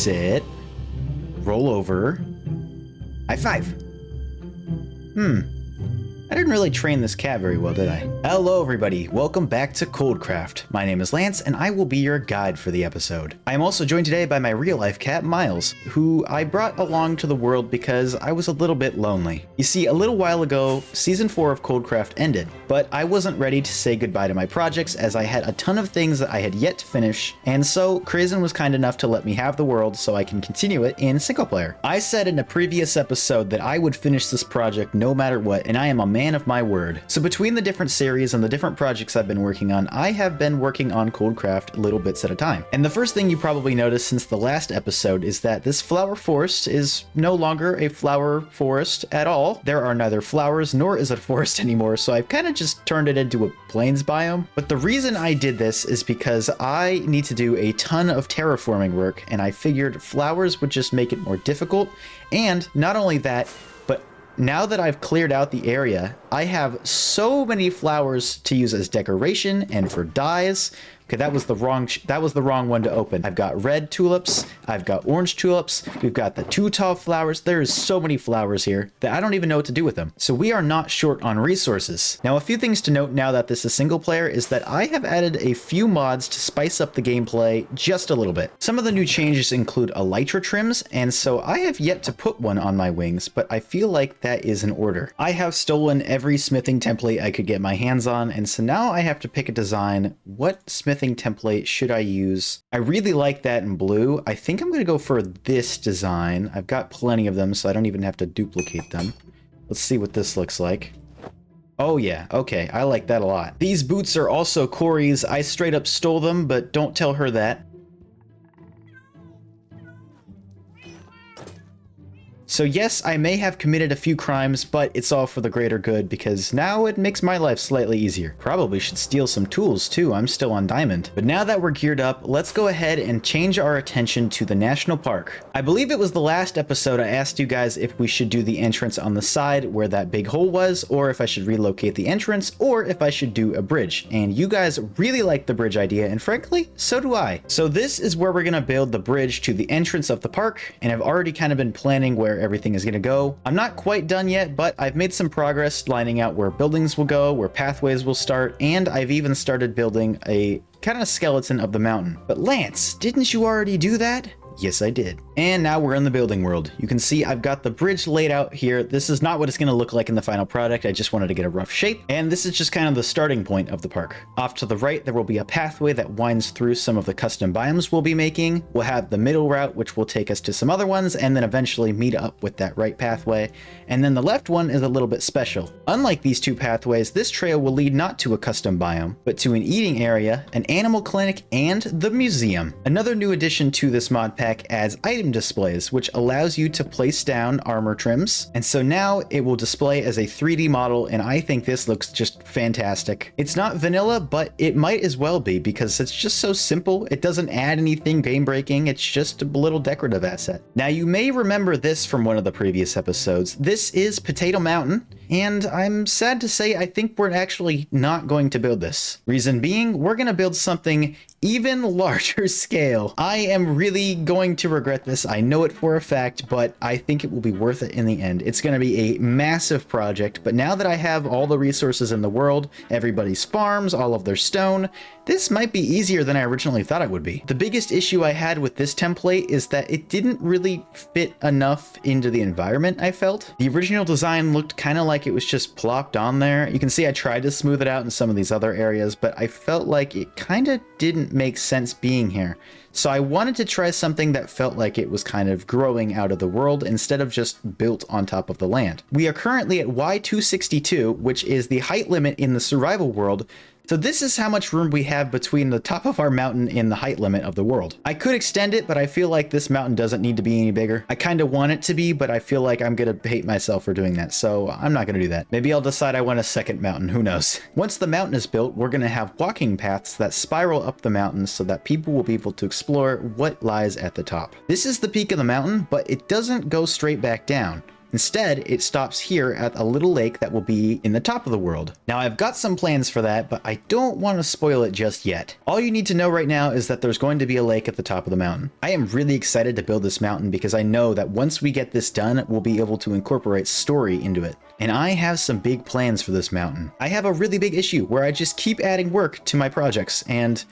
sit, roll over, high five. I didn't really train this cat very well, did I? Hello everybody, welcome back to Coldcraft. My name is Laynce, and I will be your guide for the episode. I am also joined today by my real-life cat, Miles, who I brought along to the world because I was a little bit lonely. You see, a little while ago, Season 4 of Coldcraft ended, but I wasn't ready to say goodbye to my projects as I had a ton of things that I had yet to finish, and so Crazen was kind enough to let me have the world so I can continue it in single player. I said in a previous episode that I would finish this project no matter what, and I am a man of my word. So between the different series and the different projects I've been working on, I have been working on Coldcraft little bits at a time. And the first thing you probably noticed since the last episode is that this flower forest is no longer a flower forest at all. There are neither flowers nor is it a forest anymore, so I've kind of just turned it into a plains biome. But the reason I did this is because I need to do a ton of terraforming work, and I figured flowers would just make it more difficult. And not only that, but now that I've cleared out the area, I have so many flowers to use as decoration and for dyes. Okay, that was the wrong one to open. I've got red tulips, I've got orange tulips, we've got the two tall flowers. There's so many flowers here that I don't even know what to do with them. So we are not short on resources. Now, a few things to note now that this is single player is that I have added a few mods to spice up the gameplay just a little bit. Some of the new changes include elytra trims, and so I have yet to put one on my wings, but I feel like that is in order. I have stolen every smithing template I could get my hands on, and so now I have to pick a design. What smithing template should I use? I really like that in blue. I think I'm going to go for this design. I've got plenty of them, so I don't even have to duplicate them. Let's see what this looks like. Oh yeah, okay, I like that a lot. These boots are also Corey's. I straight up stole them, but don't tell her that. So yes, I may have committed a few crimes, but it's all for the greater good because now it makes my life slightly easier. Probably should steal some tools too, I'm still on diamond. But now that we're geared up, let's go ahead and change our attention to the national park. I believe it was the last episode I asked you guys if we should do the entrance on the side where that big hole was, or if I should relocate the entrance, or if I should do a bridge. And you guys really like the bridge idea, and frankly, so do I. So this is where we're gonna build the bridge to the entrance of the park, and I've already kind of been planning where everything is going to go. I'm not quite done yet, but I've made some progress lining out where buildings will go, where pathways will start, and I've even started building a kind of skeleton of the mountain. But Laynce, didn't you already do that? Yes, I did. And now we're in the building world. You can see I've got the bridge laid out here. This is not what it's going to look like in the final product. I just wanted to get a rough shape. And this is just kind of the starting point of the park. Off to the right, there will be a pathway that winds through some of the custom biomes we'll be making. We'll have the middle route, which will take us to some other ones, and then eventually meet up with that right pathway. And then the left one is a little bit special. Unlike these two pathways, this trail will lead not to a custom biome, but to an eating area, an animal clinic, and the museum. Another new addition to this mod pack adds item displays, which allows you to place down armor trims. And so now it will display as a 3D model, and I think this looks just fantastic. It's not vanilla, but it might as well be because it's just so simple. It doesn't add anything game breaking. It's just a little decorative asset. Now you may remember this from one of the previous episodes. This is Potato Mountain, and I'm sad to say I think we're actually not going to build this. Reason being, we're going to build something even larger scale. I am really going to regret this. I know it for a fact, but I think it will be worth it in the end. It's going to be a massive project, but now that I have all the resources in the world, everybody's farms, all of their stone, this might be easier than I originally thought it would be. The biggest issue I had with this template is that it didn't really fit enough into the environment, I felt. The original design looked kind of like it was just plopped on there. You can see I tried to smooth it out in some of these other areas, but I felt like it kind of didn't make sense being here. So I wanted to try something that felt like it was kind of growing out of the world instead of just built on top of the land. We are currently at Y262, which is the height limit in the survival world. So this is how much room we have between the top of our mountain and the height limit of the world. I could extend it, but I feel like this mountain doesn't need to be any bigger. I kind of want it to be, but I feel like I'm gonna hate myself for doing that, so I'm not gonna do that. Maybe I'll decide I want a second mountain, who knows. Once the mountain is built, we're gonna have walking paths that spiral up the mountain so that people will be able to explore what lies at the top. This is the peak of the mountain, but it doesn't go straight back down. Instead, it stops here at a little lake that will be in the top of the world. Now, I've got some plans for that, but I don't want to spoil it just yet. All you need to know right now is that there's going to be a lake at the top of the mountain. I am really excited to build this mountain because I know that once we get this done, we'll be able to incorporate story into it. And I have some big plans for this mountain. I have a really big issue where I just keep adding work to my projects, and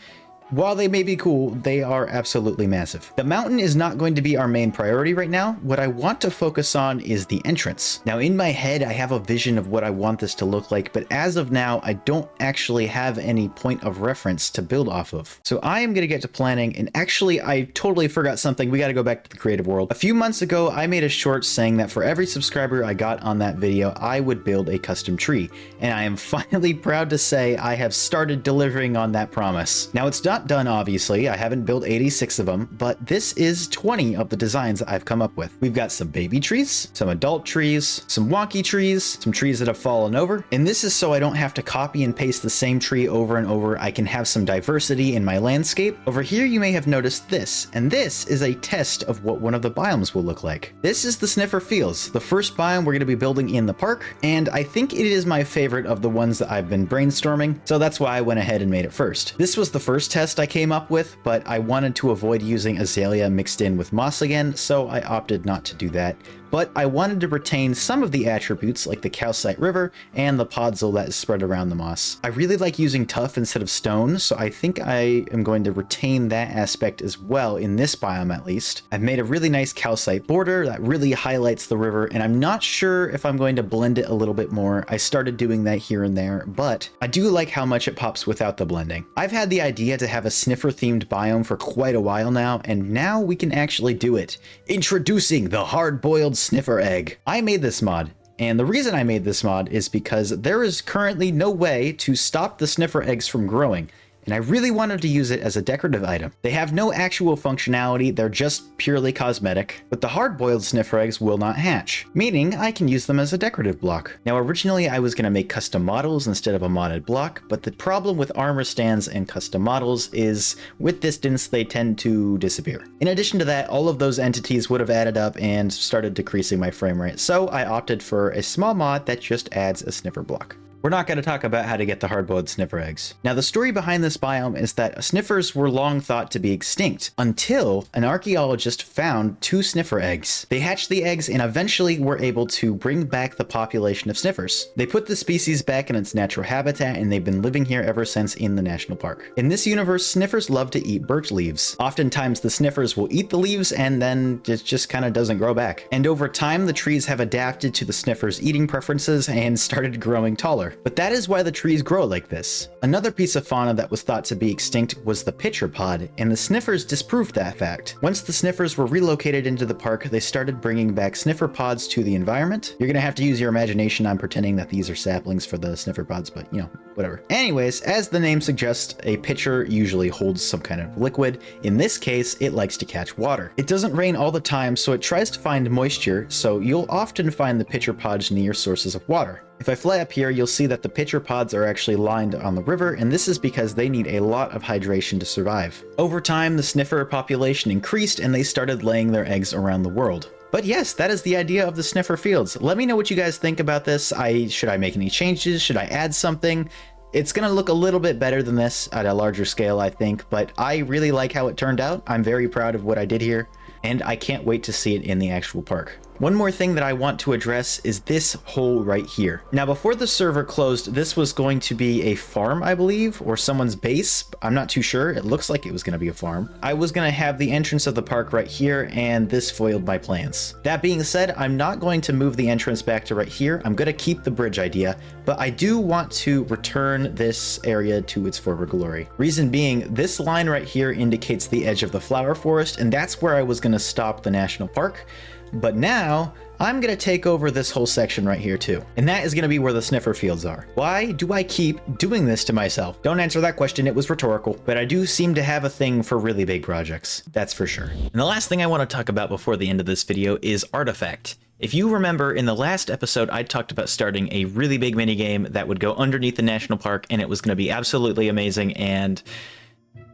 while they may be cool, they are absolutely massive. The mountain is not going to be our main priority right now. What I want to focus on is the entrance. Now, in my head, I have a vision of what I want this to look like, but as of now, I don't actually have any point of reference to build off of. So I am going to get to planning, and actually, I totally forgot something. We got to go back to the creative world. A few months ago, I made a short saying that for every subscriber I got on that video, I would build a custom tree. And I am finally proud to say I have started delivering on that promise. Now, it's not done, obviously. I haven't built 86 of them, but this is 20 of the designs that I've come up with. We've got some baby trees, some adult trees, some wonky trees, some trees that have fallen over, and this is so I don't have to copy and paste the same tree over and over. I can have some diversity in my landscape. Over here, you may have noticed this, and this is a test of what one of the biomes will look like. This is the Sniffer Fields, the first biome we're going to be building in the park, and I think it is my favorite of the ones that I've been brainstorming, so that's why I went ahead and made it first. This was the first test I came up with, but I wanted to avoid using azalea mixed in with moss again, so I opted not to do that. But I wanted to retain some of the attributes like the calcite river and the podzol that is spread around the moss. I really like using tuff instead of stone, so I think I am going to retain that aspect as well in this biome at least. I've made a really nice calcite border that really highlights the river, and I'm not sure if I'm going to blend it a little bit more. I started doing that here and there, but I do like how much it pops without the blending. I've had the idea to have a sniffer themed biome for quite a while now, and now we can actually do it. Introducing the hard-boiled sniffer egg. I made this mod, and the reason I made this mod is because there is currently no way to stop the sniffer eggs from growing, and I really wanted to use it as a decorative item. They have no actual functionality, they're just purely cosmetic, but the hard-boiled sniffer eggs will not hatch, meaning I can use them as a decorative block. Now, originally I was going to make custom models instead of a modded block, but the problem with armor stands and custom models is with distance they tend to disappear. In addition to that, all of those entities would have added up and started decreasing my frame rate, so I opted for a small mod that just adds a sniffer block. We're not going to talk about how to get the hard-boiled sniffer eggs. Now, the story behind this biome is that sniffers were long thought to be extinct until an archaeologist found 2 sniffer eggs. They hatched the eggs and eventually were able to bring back the population of sniffers. They put the species back in its natural habitat, and they've been living here ever since in the national park. In this universe, sniffers love to eat birch leaves. Oftentimes, the sniffers will eat the leaves and then it just kind of doesn't grow back. And over time, the trees have adapted to the sniffers' eating preferences and started growing taller. But that is why the trees grow like this. Another piece of fauna that was thought to be extinct was the pitcher pod, and the sniffers disproved that fact. Once the sniffers were relocated into the park, they started bringing back sniffer pods to the environment. You're gonna have to use your imagination on pretending that these are saplings for the sniffer pods, but you know, whatever. Anyways, as the name suggests, a pitcher usually holds some kind of liquid. In this case, it likes to catch water. It doesn't rain all the time, so it tries to find moisture, so you'll often find the pitcher pods near sources of water. If I fly up here, you'll see that the pitcher pods are actually lined on the river, and this is because they need a lot of hydration to survive. Over time, the sniffer population increased and they started laying their eggs around the world. But yes, that is the idea of the Sniffer Fields. Let me know what you guys think about this. Should I make any changes? Should I add something? It's going to look a little bit better than this at a larger scale, I think, but I really like how it turned out. I'm very proud of what I did here, and I can't wait to see it in the actual park. One more thing that I want to address is this hole right here. Now, before the server closed, this was going to be a farm, I believe, or someone's base. I'm not too sure. It looks like it was going to be a farm. I was going to have the entrance of the park right here, and this foiled my plans. That being said, I'm not going to move the entrance back to right here. I'm going to keep the bridge idea, but I do want to return this area to its former glory. Reason being, this line right here indicates the edge of the flower forest, and that's where I was going to stop the national park. But now, I'm going to take over this whole section right here too. And that is going to be where the Sniffer Fields are. Why do I keep doing this to myself? Don't answer that question, it was rhetorical. But I do seem to have a thing for really big projects, that's for sure. And the last thing I want to talk about before the end of this video is Artifact. If you remember, in the last episode, I talked about starting a really big minigame that would go underneath the national park, and it was going to be absolutely amazing, and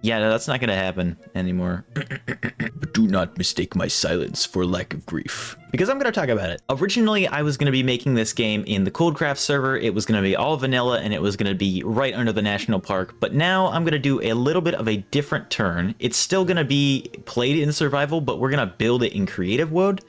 Yeah, no, that's not gonna happen anymore. But do not mistake my silence for lack of grief, because I'm gonna talk about it. Originally, I was gonna be making this game in the Coldcraft server. It was gonna be all vanilla, and it was gonna be right under the national park. But now I'm gonna do a little bit of a different turn. It's still gonna be played in survival, but we're gonna build it in creative mode.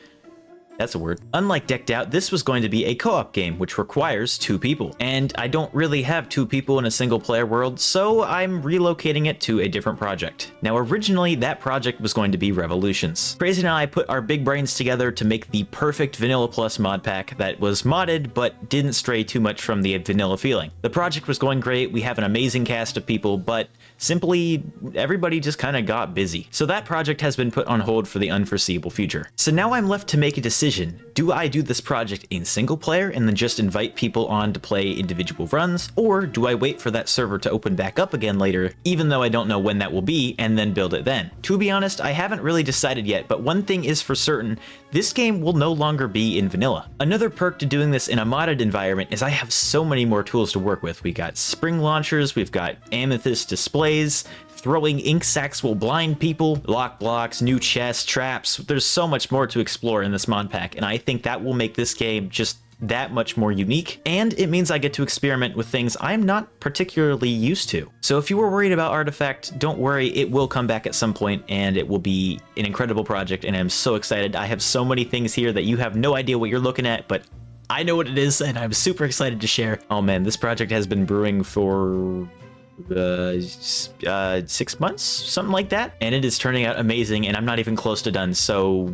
That's a word. Unlike Decked Out, this was going to be a co-op game, which requires 2 people. And I don't really have 2 people in a single player world, so I'm relocating it to a different project. Now, originally, that project was going to be Revolutions. Crazy and I put our big brains together to make the perfect Vanilla Plus mod pack that was modded, but didn't stray too much from the vanilla feeling. The project was going great, we have an amazing cast of people, but simply, everybody just kind of got busy. So that project has been put on hold for the unforeseeable future. So now I'm left to make a decision. Do I do this project in single player and then just invite people on to play individual runs, or do I wait for that server to open back up again later, even though I don't know when that will be, and then build it then? To be honest, I haven't really decided yet, but one thing is for certain, this game will no longer be in vanilla. Another perk to doing this in a modded environment is I have so many more tools to work with. We got spring launchers, we've got amethyst displays, throwing ink sacs will blind people, lock blocks, new chests, traps. There's so much more to explore in this mod pack, and I think that will make this game just that much more unique, and it means I get to experiment with things I'm not particularly used to. So if you were worried about Artifact, don't worry, it will come back at some point, and it will be an incredible project, and I'm so excited. I have so many things here that you have no idea what you're looking at, but I know what it is, and I'm super excited to share. Oh man, this project has been brewing for 6 months, something like that, and it is turning out amazing, and I'm not even close to done, so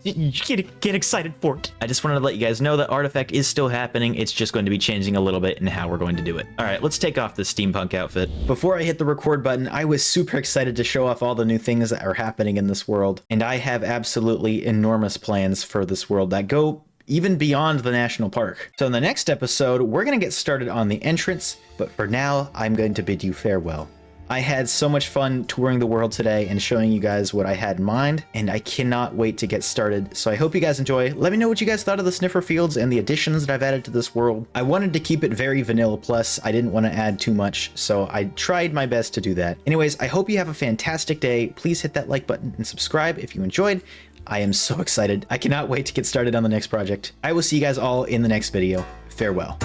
get excited for it. I just wanted to let you guys know that Artifact is still happening. It's just going to be changing a little bit in how we're going to do it. All right, let's take off this steampunk outfit. Before I hit the record button, I was super excited to show off all the new things that are happening in this world, and I have absolutely enormous plans for this world that go even beyond the national park. So in the next episode, we're going to get started on the entrance, but for now, I'm going to bid you farewell. I had so much fun touring the world today and showing you guys what I had in mind, and I cannot wait to get started. So I hope you guys enjoy. Let me know what you guys thought of the Sniffer fields and the additions that I've added to this world. I wanted to keep it very vanilla plus. I didn't want to add too much, so I tried my best to do that. Anyways, I hope you have a fantastic day. Please hit that like button and subscribe if you enjoyed. I am so excited. I cannot wait to get started on the next project. I will see you guys all in the next video. Farewell.